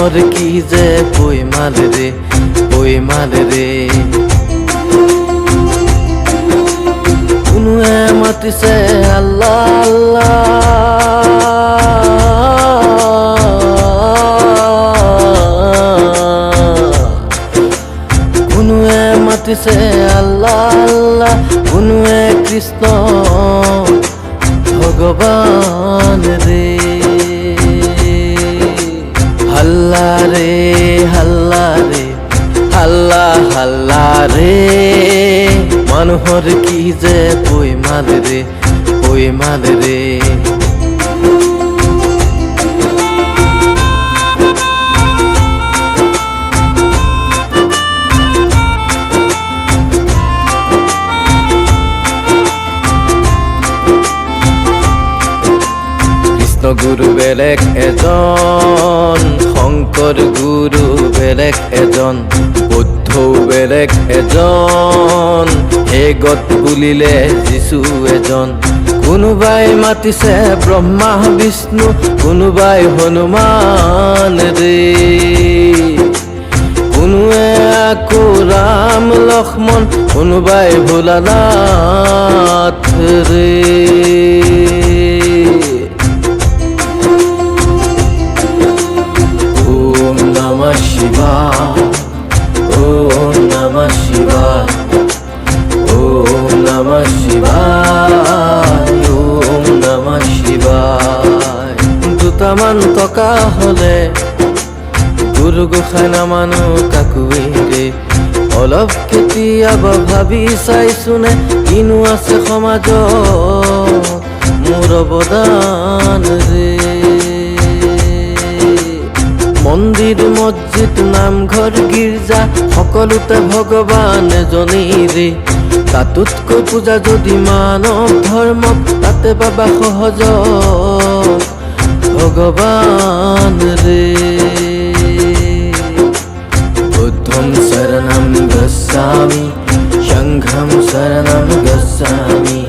মানুহৰ কি যে পৈমাল ৰে পৈমাল ৰে কোনোৱে মাতিছে আল্লাহ আল্লাহ কোনোৱে মাতিছে আল্লাহ আল্লাহ কোনোৱে কৃষ্ণ ভগবান ৰে হাল্লা ৰে হাল্লা ৰে হাল্লা হাল্লা ৰে মানুহৰ কি যে পৈমাল ৰে পৈমাল ৰে গুরু বেলেগ এজন শংকৰ গুৰু বেলেগ এজন বৌদ্ধ বেলেগ এজন হেগত বুলিলে যিশু এজন কোনোবাই মাতিছে ব্ৰহ্মা বিষ্ণু কোনোবাই হনুমান ৰে কোনোৱে আকৌ ৰাম লক্ষ্মণ কোনোবাই ভোলানাথ ৰে Om Namah Shivaya Om Namah Shivaya Om Namah Shivaya দুটামান টকা হলে গুৰু গোসাঁই নামানো কাকুৱে ৰে অলপ কেতিয়াবা ভাবি চাইছোনে কিনো আছে সমাজত মোৰ অৱদান ৰে মন্দিৰ মছজিদ নামঘৰ গীৰ্জা সকলোতে ভগৱান এজনেই ৰে তাতোতকৈ পূজা যদি মানৱ ধৰ্মক তাতে পাবা সহজ ভগৱান ৰে বুদ্ধম শৰণম গচ্ছামি সংঘম শৰণম গচ্ছামি